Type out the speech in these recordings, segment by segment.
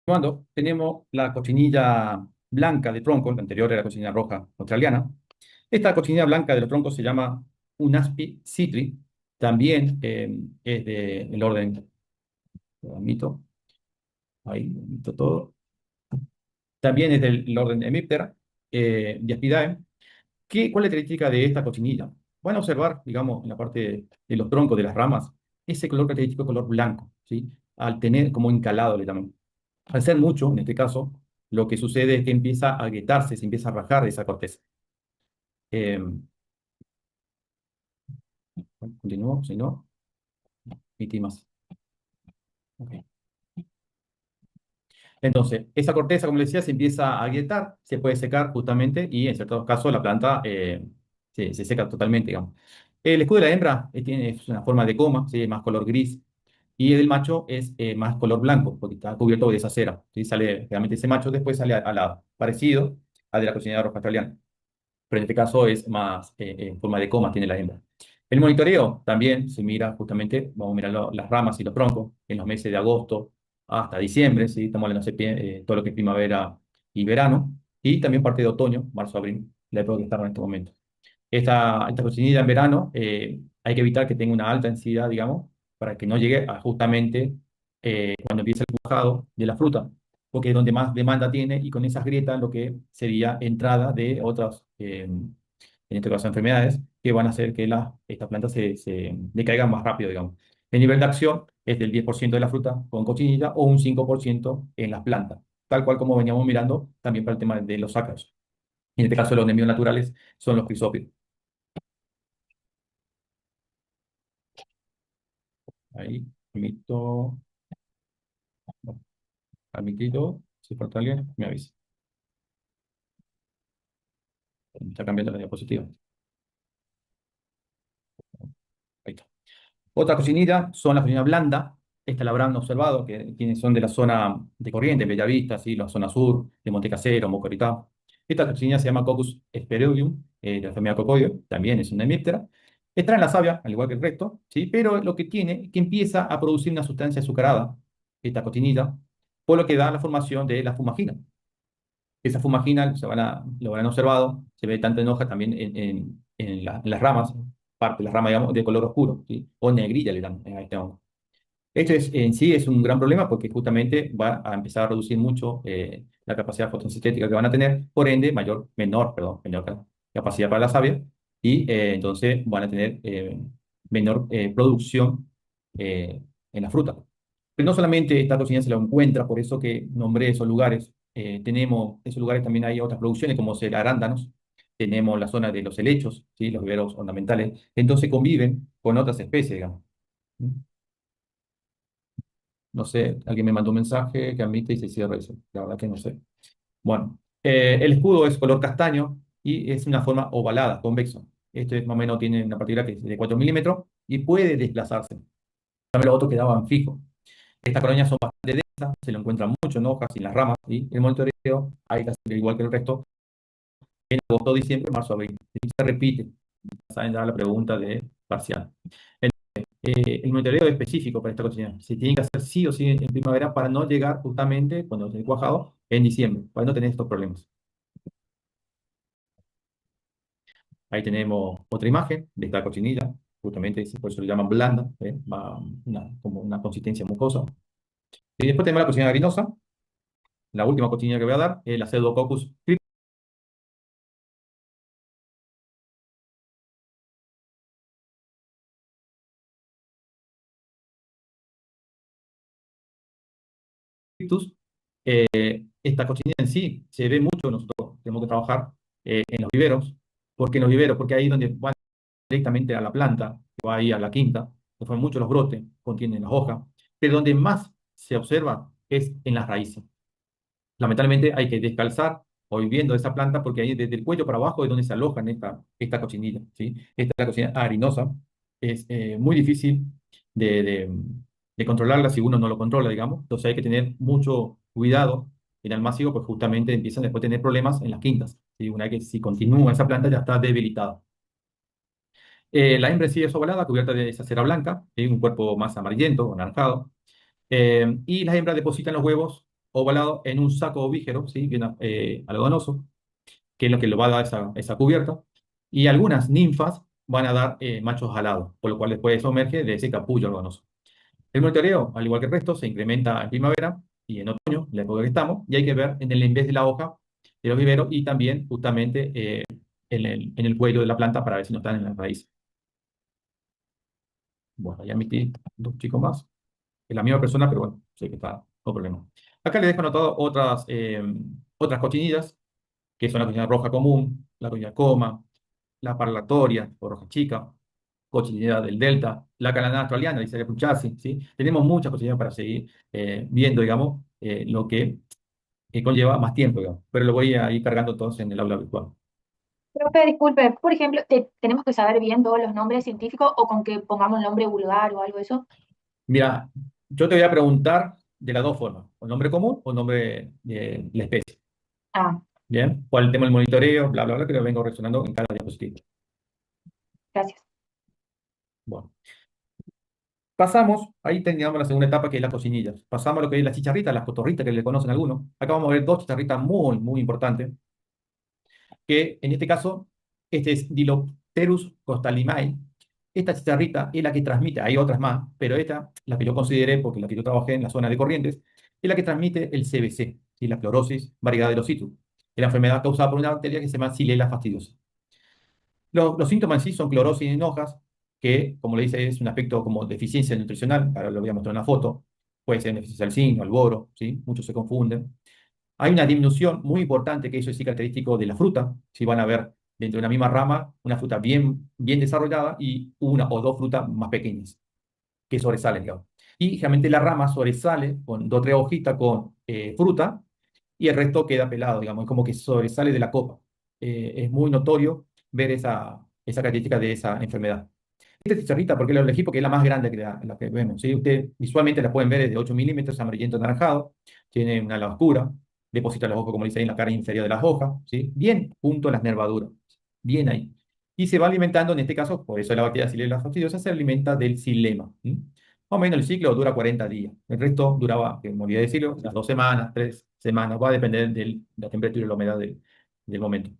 Cuando tenemos la cochinilla blanca de tronco, la anterior era la cochinilla roja australiana. Esta cochinilla blanca de los troncos se llama Unaspi citri. También es del orden, lo admito, ahí, lo admito todo. También es del orden Hemiptera, Diaspidae. ¿Cuál es la característica de esta cochinilla? Van a observar, digamos, en la parte de los troncos de las ramas, ese color característico, color blanco, ¿sí? Al tener como encalado, le llamamos. Al ser mucho, en este caso, lo que sucede es que empieza a agrietarse, se empieza a rajar esa corteza. Eh, Continúo, si no, omití más. Ok. Entonces, esa corteza, como les decía, se empieza a agrietar, se puede secar justamente y en ciertos casos la planta se seca totalmente, digamos. El escudo de la hembra es una forma de coma, ¿sí? Más color gris, y el del macho es más color blanco, porque está cubierto de esa cera, ¿sí? Sale, realmente ese macho después sale a la, parecido al de la cochinilla roja australiana, pero en este caso es más en forma de coma, tiene la hembra. El monitoreo también se mira justamente, vamos a mirar las ramas y los troncos en los meses de agosto hasta diciembre, ¿sí? Estamos hablando de todo lo que es primavera y verano, y también parte de otoño, marzo, abril, la época que estamos en este momento. Esta cochinilla en verano hay que evitar que tenga una alta densidad, digamos, para que no llegue a justamente cuando empieza el cuajado de la fruta, porque es donde más demanda tiene y con esas grietas lo que sería entrada de otras, en este caso enfermedades, que van a hacer que estas plantas se decaigan más rápido, digamos. El nivel de acción es del 10% de la fruta con cochinilla o un 5% en las plantas, tal cual como veníamos mirando también para el tema de los ácaros. En este caso, los enemigos naturales son los crisópidos. Ahí, permito, no, permitido, si falta alguien, me avisa. Está cambiando la diapositiva. Ahí está. Otra cocinilla son las cocinas blandas. Esta la habrán observado, que son de la zona de Corrientes, Bellavista, ¿sí? La zona sur, de Montecasero, Mocoritá. Esta cocina se llama Coccus spereum, de la familia Cocoidea, también es una hemíptera. Está en la savia, al igual que el resto, ¿sí? Pero lo que tiene es que empieza a producir una sustancia azucarada, esta cocinilla, por lo que da la formación de la fumagina. Esa fumagina lo habrán observado, se ve tanto en hoja también en las ramas, parte de las ramas, digamos, de color oscuro, ¿sí? O negrilla le dan a este hongo. Esto en sí es un gran problema porque justamente va a empezar a reducir mucho la capacidad fotosintética que van a tener, por ende, menor capacidad para la savia, y entonces van a tener menor producción en la fruta. Pero no solamente esta toxina se la encuentra, por eso que nombré esos lugares. Tenemos esos lugares, también hay otras producciones como ser arándanos, tenemos la zona de los helechos, ¿sí? Los viveros ornamentales, entonces conviven con otras especies, digamos. No sé, alguien me mandó un mensaje que admite y se cierra eso. La verdad que no sé. Bueno, el escudo es color castaño y es una forma ovalada, convexo. Este más o menos tiene una partícula que es de 4 milímetros y puede desplazarse. También los otros quedaban fijos. Estas colonias son bastante densas, se lo encuentran mucho en hojas y en las ramas. Y el monitoreo hay que hacer igual que el resto en agosto, diciembre, marzo, abril. Y se repite. Saben dar la pregunta de parcial. El monitoreo específico para esta cocina se tiene que hacer sí o sí en primavera para no llegar justamente cuando esté cuajado en diciembre, para no tener estos problemas. Ahí tenemos otra imagen de esta cochinilla, justamente por eso lo llaman blanda, ¿eh? Como una consistencia mucosa. Y después tenemos la cochinilla harinosa, la última cochinilla que voy a dar, es la Pseudococcus cryptus. Esta cochinilla en sí se ve mucho, nosotros tenemos que trabajar en los viveros. ¿Por qué en los viveros? Porque ahí es donde van directamente a la planta, que va ahí a la quinta, que son muchos los brotes, contienen las hojas, pero donde más se observa es en las raíces. Lamentablemente hay que descalzar o ir viendo esa planta porque ahí desde el cuello para abajo es donde se alojan esta cochinilla, ¿sí? Esta es la cochinilla harinosa, es muy difícil de, de, de controlarla si uno no lo controla, digamos, entonces hay que tener mucho cuidado en el máximo, pues justamente empiezan después a tener problemas en las quintas, ¿sí? Una vez que si continúa esa planta ya está debilitada. La hembra en sí es ovalada, cubierta de esa cera blanca, un cuerpo más amarillento o anaranjado. Y las hembras depositan los huevos ovalado en un saco ovígero, ¿sí? Bien algodonoso, que es lo que le va a dar esa cubierta. Y algunas ninfas van a dar machos alados, por lo cual después se emerge de ese capullo algodonoso. El monitoreo, al igual que el resto, se incrementa en primavera y en otoño, la época que estamos, y hay que ver en el en vez de la hoja de los viveros y también justamente en el cuello de la planta para ver si no están en la raíz. Bueno, ya metí dos chicos más. Es la misma persona, pero bueno, sé que está, no problema. Acá les dejo anotado otras cochinillas, que son la cochinilla roja común, la cochinilla coma, la parlatoria o roja chica, cochinilla del delta, la calanada australiana, dice que puchasi, ¿sí? Tenemos muchas cochinillas para seguir viendo, digamos, lo que conlleva más tiempo, digamos, pero lo voy a ir cargando todos en el aula virtual. Profe, disculpe, por ejemplo, ¿tenemos que saber bien todos los nombres científicos o con que pongamos nombre vulgar o algo de eso? Mira, yo te voy a preguntar de las dos formas, o nombre común o nombre de la especie. Ah, Bien, cuál tema del monitoreo, bla, bla, bla, que lo vengo resonando en cada diapositiva. gracias. Bueno, pasamos, ahí teníamos la segunda etapa que es las cocinillas. Pasamos a lo que es las chicharritas, las cotorritas que le conocen algunos. Acá vamos a ver dos chicharritas muy, muy importantes, que en este caso, este es Dilopterus costalimae. Esta chicharrita es la que transmite, hay otras más, pero esta, la que yo consideré, porque la que yo trabajé en la zona de Corrientes, es la que transmite el CBC, ¿sí? La clorosis variegada de los citrus. Es la enfermedad causada por una bacteria que se llama Xylella fastidiosa. Los síntomas en sí son clorosis en hojas, que, como le dice, es un aspecto como deficiencia nutricional. Ahora lo voy a mostrar en una foto. Puede ser deficiencia del zinc o al boro, ¿sí? Muchos se confunden. Hay una disminución muy importante que eso es sí característico de la fruta. Si van a ver dentro de una misma rama una fruta bien, bien desarrollada y una o dos frutas más pequeñas que sobresalen, digamos. Y generalmente la rama sobresale con dos o tres hojitas con fruta y el resto queda pelado, digamos, es como que sobresale de la copa. Es muy notorio ver esa característica de esa enfermedad. Esta chicharrita, ¿por qué la elegí? Porque es la más grande que la que vemos, ¿sí? Ustedes visualmente la pueden ver desde 8 milímetros, amarillento anaranjado, tiene una ala oscura, deposita los ojos, como dice ahí, en la cara inferior de las hojas, ¿sí? Bien junto a las nervaduras, bien ahí. Y se va alimentando, en este caso, por eso la bacteria Xylella fastidiosa se alimenta del xilema. ¿Sí? Más o menos el ciclo dura 40 días. El resto duraba, que me olvidé decirlo, las 2 semanas, 3 semanas, va a depender de la temperatura y la humedad del momento.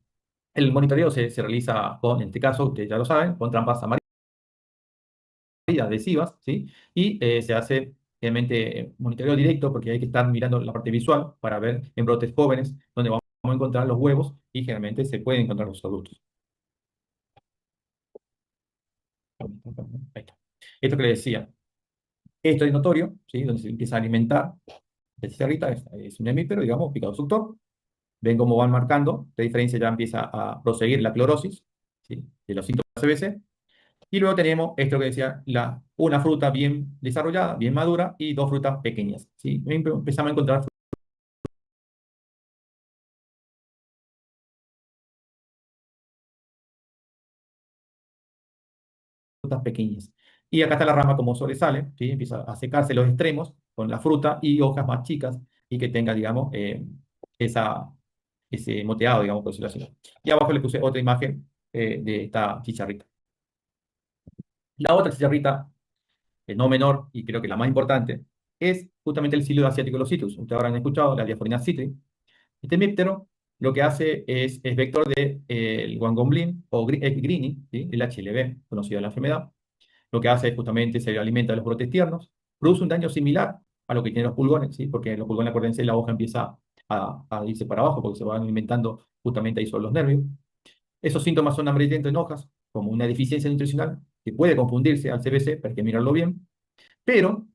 El monitoreo se realiza con, en este caso, ustedes ya lo saben, con trampas amarillas adhesivas, ¿sí? Y se hace realmente monitoreo directo porque hay que estar mirando la parte visual para ver en brotes jóvenes donde vamos a encontrar los huevos y generalmente se pueden encontrar los adultos. Ahí está. Esto que le decía, esto es notorio, ¿sí? Donde se empieza a alimentar la chicharrita, es un hemíptero, digamos, picado suctor. Ven cómo van marcando, la diferencia ya empieza a proseguir la clorosis, ¿sí? De los síntomas CBC. Y luego tenemos esto que decía, una fruta bien desarrollada, bien madura y dos frutas pequeñas, ¿sí? Empezamos a encontrar frutas pequeñas. Y acá está la rama como sobresale, ¿sí? Empieza a secarse los extremos con la fruta y hojas más chicas y que tenga, digamos, esa, ese moteado, digamos, por decirlo así. Y abajo le puse otra imagen de esta chicharrita. La otra chicharrita, no menor y creo que la más importante, es justamente el cilio asiático de los citrus. Ustedes habrán escuchado la Diaforina citri. Este míptero lo que hace es vector de, el guangoblin o grini, ¿sí? El HLV, conocido la enfermedad. Lo que hace es justamente se alimenta de los brotes tiernos, produce un daño similar a lo que tienen los pulgones, ¿sí? Porque los pulgones, acuérdense, la hoja empieza a irse para abajo porque se van alimentando justamente ahí sobre los nervios. Esos síntomas son amarillento en hojas, como una deficiencia nutricional que puede confundirse al CBC, pero hay que mirarlo bien. Pero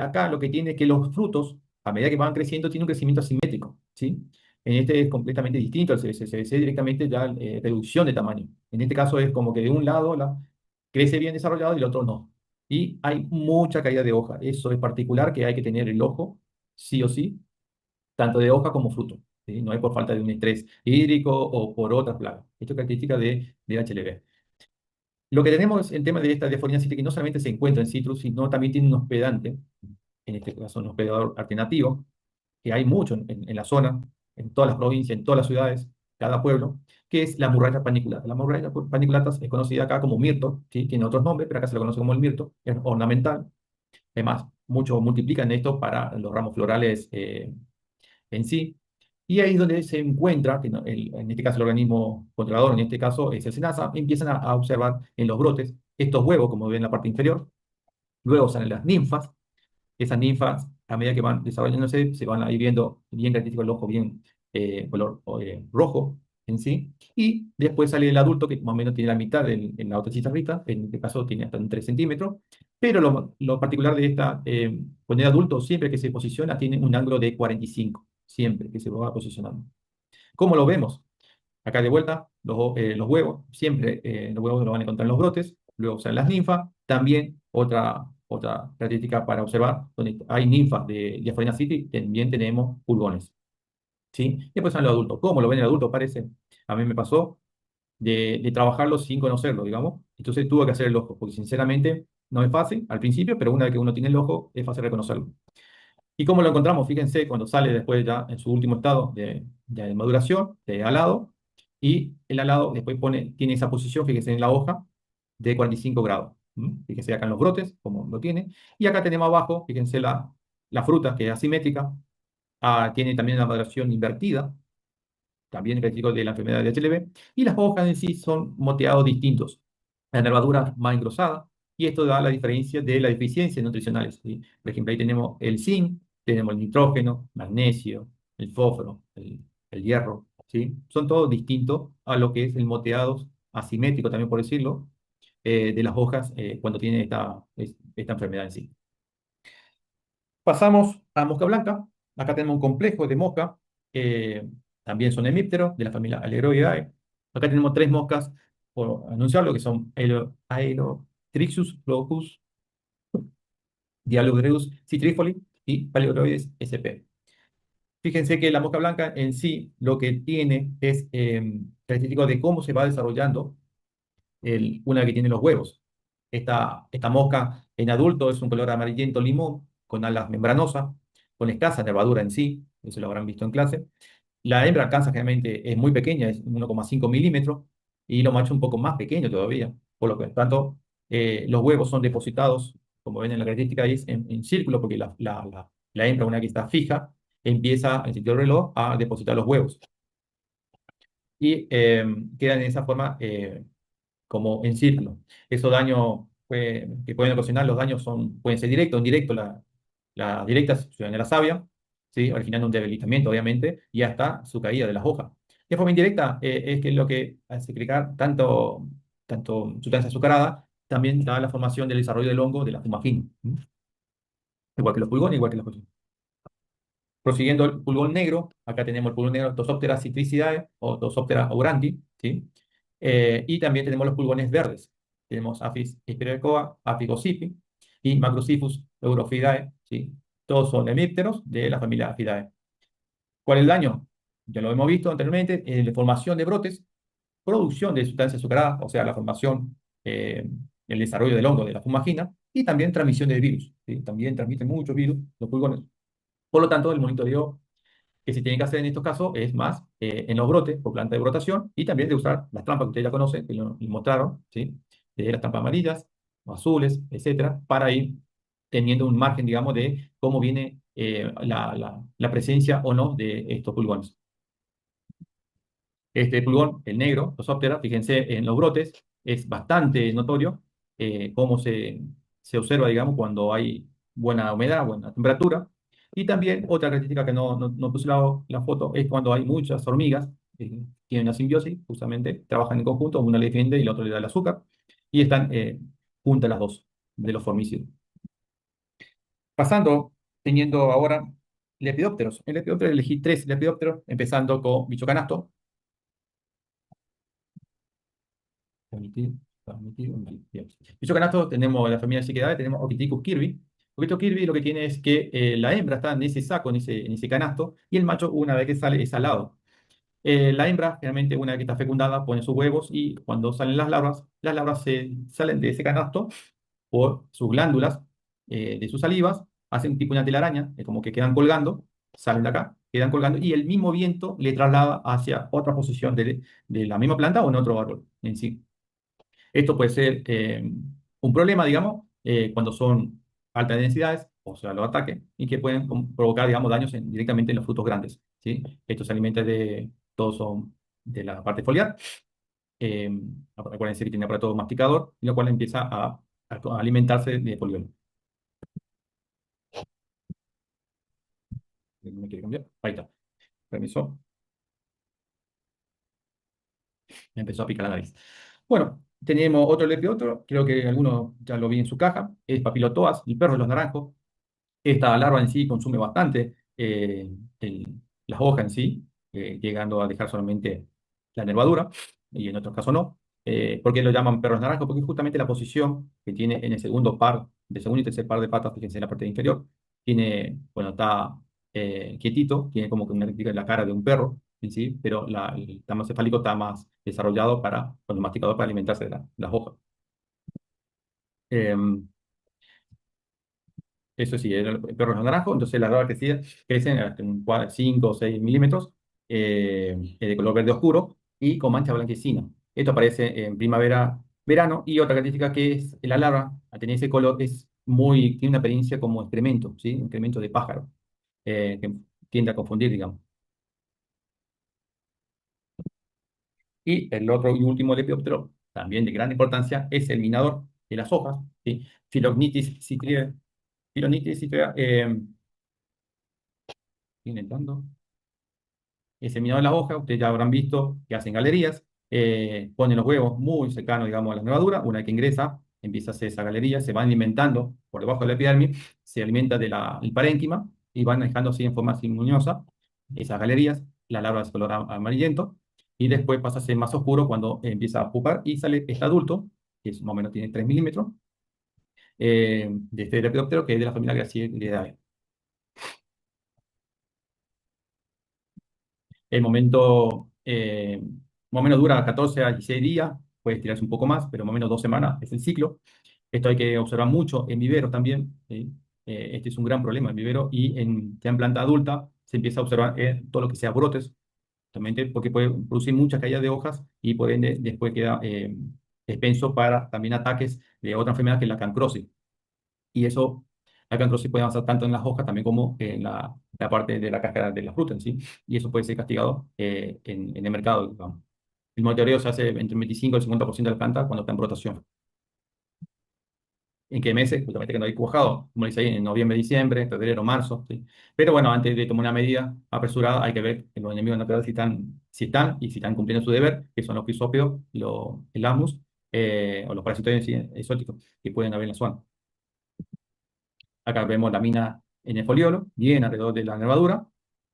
acá lo que tiene es que los frutos, a medida que van creciendo, tienen un crecimiento asimétrico, ¿sí? En este es completamente distinto al CBC. CBC directamente ya reducción de tamaño. En este caso es como que de un lado crece bien desarrollado y el otro no. Y hay mucha caída de hoja. Eso es particular que hay que tener el ojo, sí o sí, tanto de hoja como fruto. ¿Sí? No es por falta de un estrés hídrico o por otras plagas. Esto es característica de HLV. Lo que tenemos en tema de esta deformidad cítrica que no solamente se encuentra en citrus, sino también tiene un hospedante, en este caso un hospedador alternativo, que hay mucho en la zona, en todas las provincias, en todas las ciudades, cada pueblo, que es la murraya paniculata. La murraya paniculata es conocida acá como mirto, ¿sí? Tiene otros nombres, pero acá se lo conoce como el mirto, es ornamental. Además, muchos multiplican esto para los ramos florales en sí. Y ahí es donde se encuentra, que en este caso el organismo controlador, en este caso es el SENASA, empiezan a observar en los brotes estos huevos, como ven en la parte inferior. Luego salen las ninfas. Esas ninfas, a medida que van desarrollándose, se van ahí viendo bien característico el ojo, bien color rojo en sí. Y después sale el adulto, que más o menos tiene la mitad en la otra chicharrita, en este caso tiene hasta un 3 centímetros. Pero lo particular de esta, con el adulto, siempre que se posiciona, tiene un ángulo de 45, siempre que se va posicionando. ¿Cómo lo vemos? Acá de vuelta, los huevos, siempre los huevos lo van a encontrar en los brotes, luego salen las ninfas, también otra característica para observar, donde hay ninfas de Diaphorina city, también tenemos pulgones, ¿sí? Y después salen los adultos. ¿Cómo lo ven el adulto? Parece, a mí me pasó de trabajarlo sin conocerlo, digamos, entonces tuve que hacer el ojo, porque sinceramente no es fácil al principio, pero una vez que uno tiene el ojo, es fácil reconocerlo. ¿Y cómo lo encontramos? Fíjense, cuando sale después ya en su último estado de maduración, de alado, y el alado después tiene esa posición, fíjense en la hoja, de 45 grados. Fíjense acá en los brotes, como lo tiene. Y acá tenemos abajo, fíjense la fruta, que es asimétrica, tiene también una maduración invertida, también característico de la enfermedad de HLB, y las hojas en sí son moteados distintos. La nervadura más engrosada, y esto da la diferencia de las deficiencias nutricionales, ¿sí? Por ejemplo, ahí tenemos el zinc, tenemos el nitrógeno, magnesio, el fósforo, el hierro, ¿sí? Son todos distintos a lo que es el moteado asimétrico, también por decirlo, de las hojas cuando tiene esta enfermedad en sí. Pasamos a mosca blanca. Acá tenemos un complejo de mosca. También son hemípteros de la familia Allegroidae. Acá tenemos tres moscas, por anunciarlo, que son Aerotrixus locus, Dialogreus citrifoli y Paleoroides sp. Fíjense que la mosca blanca en sí lo que tiene es característico de cómo se va desarrollando una que tiene los huevos. Esta mosca en adulto es un color amarillento limón, con alas membranosas, con escasa nervadura en sí, eso lo habrán visto en clase. La hembra alcanza generalmente, es muy pequeña, es 1,5 milímetros, y los machos un poco más pequeños todavía, por lo que tanto los huevos son depositados, como ven en la característica, es en círculo, porque la hembra, una que está fija, empieza en sentido del reloj a depositar los huevos. Y quedan en esa forma como en círculo. Esos daños que pueden ocasionar, los daños pueden ser directos o indirectos. La directa es en la savia, ¿sí? Originando un debilitamiento, obviamente, y hasta su caída de las hojas. De forma indirecta, es que lo que hace crear tanto sustancia azucarada, también da la formación del desarrollo del hongo de la fumagina. Igual que los pulgones, igual que las cosas. Prosiguiendo el pulgón negro, acá tenemos el pulgón negro Tosoptera citricidae o Tosoptera auranti, ¿sí? Y también tenemos los pulgones verdes. Tenemos Apis hyperecoa, Apis gossypi y Macrocyphus europhidae, ¿sí? Todos son hemípteros de la familia Aphidae. ¿Cuál es el daño? Ya lo hemos visto anteriormente, la formación de brotes, producción de sustancias azucaradas, o sea, la formación, el desarrollo del hongo de la fumagina, y también transmisión de virus, ¿sí? También transmiten muchos virus los pulgones. Por lo tanto, el monitoreo que se tiene que hacer en estos casos es más en los brotes por planta de brotación y también de usar las trampas que ustedes ya conocen, que lo mostraron, ¿sí? De las trampas amarillas o azules, etcétera, para ir teniendo un margen, digamos, de cómo viene la presencia o no de estos pulgones. Este pulgón, el negro, Tosoptera, fíjense en los brotes, es bastante notorio cómo se observa, digamos, cuando hay buena humedad, buena temperatura. Y también otra característica que no puse la foto es cuando hay muchas hormigas, tienen una simbiosis, justamente trabajan en conjunto, una le defiende y la otra le da el azúcar, y están juntas las dos de los formícidos. Pasando, teniendo ahora lepidópteros. En lepidópteros elegí tres lepidópteros, empezando con bicho canasto. Omitir, omitir. Bien. Dicho canasto, tenemos la familia Cichlidae, tenemos Okiticus kirby. Okiticus kirby lo que tiene es que la hembra está en ese saco, en ese canasto, y el macho, una vez que sale, es alado. La hembra, generalmente, una vez que está fecundada, pone sus huevos y cuando salen las larvas salen de ese canasto por sus glándulas de sus salivas, hacen tipo una telaraña, como que quedan colgando, salen de acá, quedan colgando, y el mismo viento le traslada hacia otra posición de la misma planta o en otro árbol en sí. Esto puede ser un problema, digamos, cuando son altas densidades, o sea, los ataques, y que pueden provocar, digamos, daños directamente en los frutos grandes, ¿sí? Estos se alimentan todos son de la parte foliar. Eh, Acuérdense que tiene aparato masticador, y lo cual empieza a alimentarse de poliolo. ¿Me quiere cambiar? Ahí está. Permiso. Me empezó a picar la nariz. Bueno, tenemos otro lepidóptero, creo que alguno ya lo vi en su caja, es Papilotoas, el perro de los naranjos. Esta larva en sí consume bastante las hojas en sí, llegando a dejar solamente la nervadura, y en otros casos no. ¿Por qué lo llaman perros naranjos? Porque justamente la posición que tiene en el segundo par, de segundo y tercer par de patas, fíjense en la parte inferior, tiene, bueno, está quietito, tiene como que una la cara de un perro en sí, pero el tamaño cefálico está más desarrollado para, con el masticador para alimentarse de las hojas. Em, Eso sí, el perro es naranjo, entonces las larvas crecen hasta un 5 o 6 milímetros, de color verde oscuro y con mancha blanquecina. Esto aparece en primavera, verano, y otra característica que es la larva, al tener ese color, tiene una apariencia como excremento, ¿sí? Un excremento de pájaro, que tiende a confundir, digamos. Y el otro y último lepidóptero, también de gran importancia, es el minador de las hojas, ¿sí? Philognitis citrea. Philognitis citrea, estoy intentando. Seminado en la hoja, ustedes ya habrán visto que hacen galerías, ponen los huevos muy cercanos, digamos, a la nervadura. Una vez que ingresa, empieza a hacer esa galería, se van alimentando por debajo de la epidermis, se alimenta del parénquima y van dejando así en forma sinuosa esas galerías. La larva es color amarillento y después pasa a ser más oscuro cuando empieza a pupar y sale este adulto, que más o menos tiene 3 milímetros, de este lepidóptero, que es de la familia Gracilidae. El momento, más o menos dura 14 a 16 días, puede estirarse un poco más, pero más o menos 2 semanas es el ciclo. Esto hay que observar mucho en viveros también, ¿sí? Este es un gran problema en vivero, y ya en planta adulta se empieza a observar todo lo que sea brotes, justamente porque puede producir muchas caídas de hojas y por ende después queda expenso para también ataques de otra enfermedad que es la cancrosis. Y eso, la cancrosis puede avanzar tanto en las hojas también como en la parte de la cáscara de la fruta en sí, y eso puede ser castigado en el mercado, digamos. El monitoreo se hace entre el 25 y el 50% de la planta cuando está en brotación. ¿En qué meses? Justamente que no hay cuajado, como dice ahí, en noviembre, diciembre, febrero, marzo, ¿sí? Pero bueno, antes de tomar una medida apresurada, hay que ver que los enemigos naturales si están y si están cumpliendo su deber, que son los crisópidos, el Asmus, o los parasitoides exóticos que pueden haber en la zona. Acá vemos la mina en el foliolo, bien alrededor de la nervadura,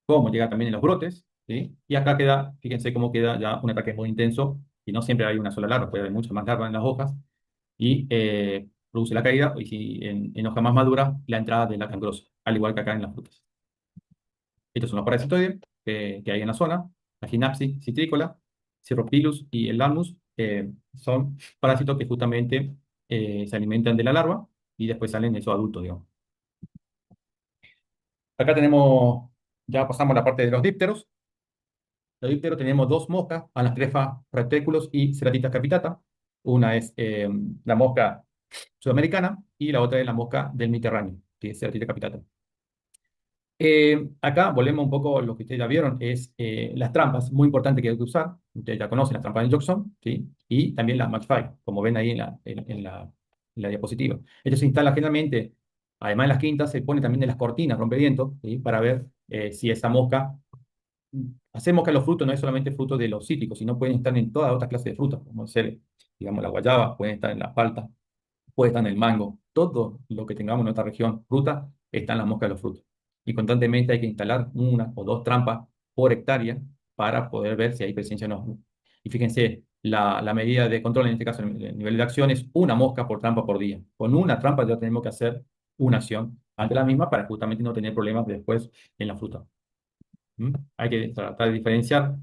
cómo llega también en los brotes, ¿sí? Y acá queda, fíjense cómo queda ya un ataque muy intenso, y no siempre hay una sola larva, puede haber muchas más larvas en las hojas, y produce la caída, y si en hoja más madura, la entrada de la cancrosis, al igual que acá en las frutas. Estos son los parasitoides que hay en la zona, la Ginapsis citrícola, Cirropilus y el Almus, son parásitos que justamente se alimentan de la larva y después salen esos adultos, digamos. Acá tenemos, ya pasamos la parte de los dípteros. Los dípteros tenemos dos moscas, Anastrefa reteculus y Ceratita capitata. Una es la mosca sudamericana y la otra es la mosca del Mediterráneo, que es Ceratita capitata. Acá volvemos un poco a lo que ustedes ya vieron, es las trampas, muy importante que hay que usar. Ustedes ya conocen las trampas de Jackson, ¿sí? Y también las MaxFi, como ven ahí en la diapositiva. Esto se instala generalmente, además de las quintas, se pone también en las cortinas rompevientos, ¿sí? Para ver si esa mosca. Hacemos que los frutos no es solamente fruto de los cítricos, sino pueden estar en todas otras clases de frutas, como ser, digamos, la guayaba, pueden estar en la palta, puede estar en el mango. Todo lo que tengamos en nuestra región, fruta, está en las moscas de los frutos. Y constantemente hay que instalar una o dos trampas por hectárea para poder ver si hay presencia o no. Y fíjense, la medida de control, en este caso, el nivel de acción, es una mosca por trampa por día. Con una trampa ya tenemos que hacer una acción ante la misma para justamente no tener problemas después en la fruta. Hay que tratar de diferenciar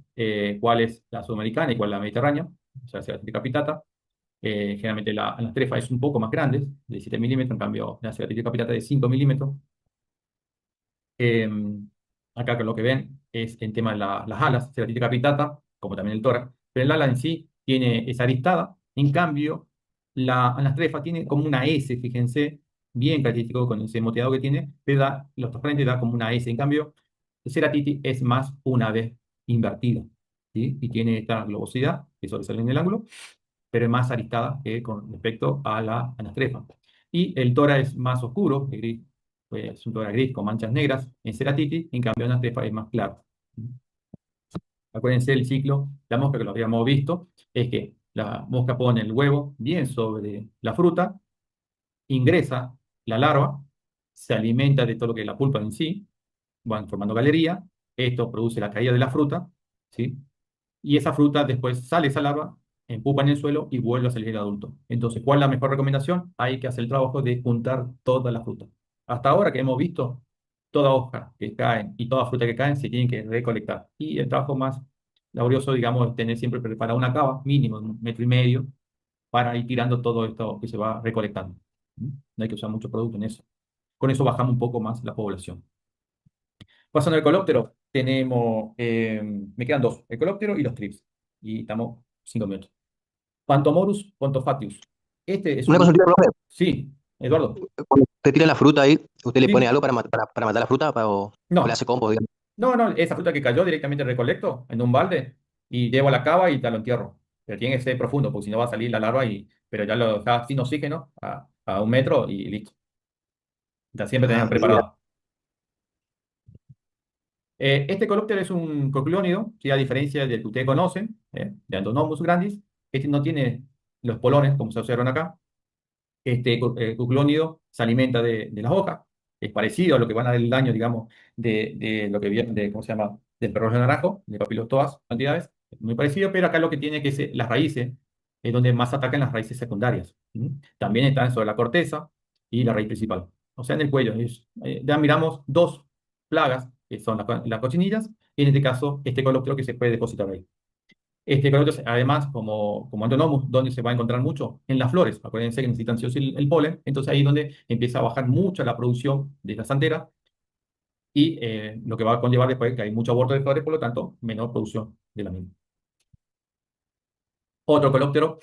cuál es la sudamericana y cuál es la mediterránea, o sea, la capitata. Generalmente la trefa es un poco más grande, de 7 milímetros, en cambio la Ceratite capitata de 5 milímetros. Eh, Acá lo que ven es el tema de las alas, Ceratite capitata, como también el tórax, pero el ala en sí tiene esa aristada. En cambio, la anastrefa tiene como una S, fíjense, bien característico con ese moteado que tiene, pero los transparentes da como una S. En cambio, el Ceratiti es más una B invertida, ¿sí? Y tiene esta globosidad que sobresale en el ángulo, pero es más aristada que con respecto a la anastrefa. Y el tora es más oscuro, es gris, es un tora gris con manchas negras en Ceratiti, en cambio anastrefa es más claro. Acuérdense del ciclo, la mosca que lo habíamos visto, es que la mosca pone el huevo bien sobre la fruta, ingresa la larva, se alimenta de todo lo que es la pulpa en sí, van formando galería, esto produce la caída de la fruta, ¿sí? Y esa fruta después sale esa larva, empupa en el suelo y vuelve a salir el adulto. Entonces, ¿cuál es la mejor recomendación? Hay que hacer el trabajo de juntar toda la fruta. Hasta ahora que hemos visto, toda hoja que cae y toda fruta que cae se tienen que recolectar. Y el trabajo más laborioso, digamos, es tener siempre preparada una cava, mínimo de 1,5 metros, para ir tirando todo esto que se va recolectando. ¿Mm? No hay que usar mucho producto en eso. Con eso bajamos un poco más la población. Pasando al colóptero, tenemos, me quedan dos, el colóptero y los trips. Y estamos 5 minutos. Pantomorus pontoфatius. Este es Una un... consulta, profe. Sí, Eduardo. Cuando usted tira la fruta ahí, ¿usted le pone Sí. algo para matar la fruta o le hace No, compost, digamos? no, no, esa fruta que cayó directamente recolecto en un balde y llevo a la cava y te lo entierro. Pero tiene que ser profundo, porque si no va a salir la larva y... Pero ya lo está sin oxígeno a 1 metro y listo. Ya siempre tenían Ah, mira. preparado. Este colóptero es un coclónido, ¿sí? A diferencia del que ustedes conocen, de Antonomus grandis. Este no tiene los polones, como se observan acá. Este cuclónido se alimenta de las hojas. Es parecido a lo que van a dar el daño, digamos, de lo que viene de, ¿cómo se llama? Del perro de naranjo, de papilostoas, cantidades. Es muy parecido, pero acá lo que tiene que es las raíces, es donde más atacan las raíces secundarias. ¿Mm? También están sobre la corteza y la raíz principal. O sea, en el cuello. Ya miramos dos plagas, que son las cochinillas, y en este caso, este colóptero que se puede depositar ahí. Este producto, además, como Antonomus, donde se va a encontrar mucho en las flores. Acuérdense que necesitan sí o sí el polen. Entonces ahí es donde empieza a bajar mucho la producción de la santera y lo que va a conllevar después que hay mucho aborto de flores, por lo tanto, menor producción de la misma. Otro colóptero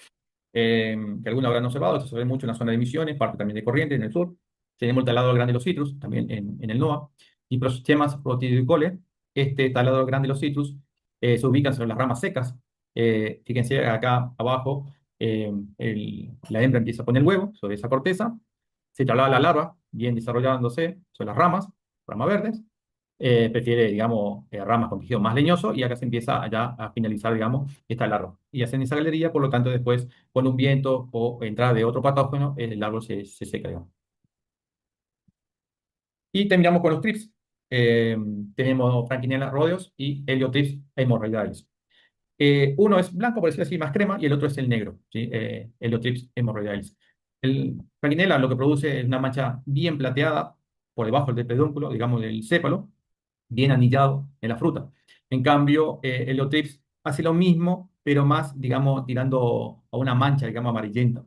que algunos habrán observado, esto se ve mucho en la zona de Misiones, parte también de Corrientes, en el sur. Tenemos el taladro grande de los citrus, también en el NOA. Y Prostemas protidicoles, este taladro grande de los citrus, se ubican sobre las ramas secas. Fíjense acá abajo, la hembra empieza a poner el huevo sobre esa corteza, se traslada la larva, bien desarrollándose sobre las ramas verdes, prefiere, digamos, ramas con tejido más leñoso y acá se empieza ya a finalizar, digamos, esta larva. Y hacen esa galería, por lo tanto, después, con un viento o entrada de otro patógeno, el árbol se seca, digamos. Y terminamos con los trips. Eh, Tenemos Frankinella rodeos y Heliotrips hemorroidales. Uno es blanco, por decirlo así, más crema, y el otro es el negro, ¿sí? Heliotrips hemorroidalis. El Frankinella lo que produce es una mancha bien plateada por debajo del pedúnculo, digamos, del sépalo, bien anillado en la fruta. En cambio, el Heliotrips hace lo mismo, pero más, digamos, tirando a una mancha, digamos, amarillenta.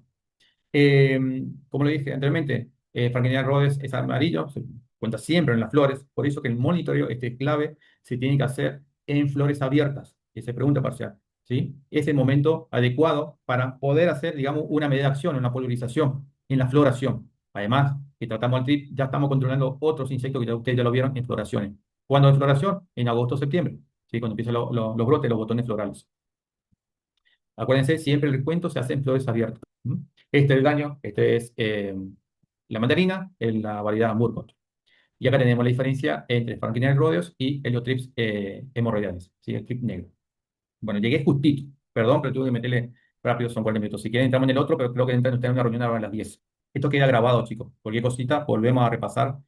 Eh, Como lo dije anteriormente, Franklin Rhodes es amarillo, se cuenta siempre en las flores, por eso que el monitoreo, este clave, se tiene que hacer en flores abiertas, que se pregunta parcial, ¿sí? Es el momento adecuado para poder hacer, digamos, una medida de acción, una polarización en la floración. Además, que tratamos al trip, ya estamos controlando otros insectos que ya ustedes ya lo vieron en floraciones. ¿Cuándo en floración? En agosto, septiembre, ¿sí? Cuando empiezan los brotes, los botones florales. Acuérdense, siempre el recuento se hace en flores abiertas. ¿Mm? Este es el daño, este es la mandarina, en la variedad Murcott. Y acá tenemos la diferencia entre Frankinella rodeos y Heliotrips hemorroidales, ¿sí? El trip negro. Bueno, llegué justito, perdón, pero tuve que meterle rápido, son 40 minutos. Si quieren, entramos en el otro, pero creo que entran ustedes en una reunión a las 10. Esto queda grabado, chicos. Cualquier cosita, volvemos a repasar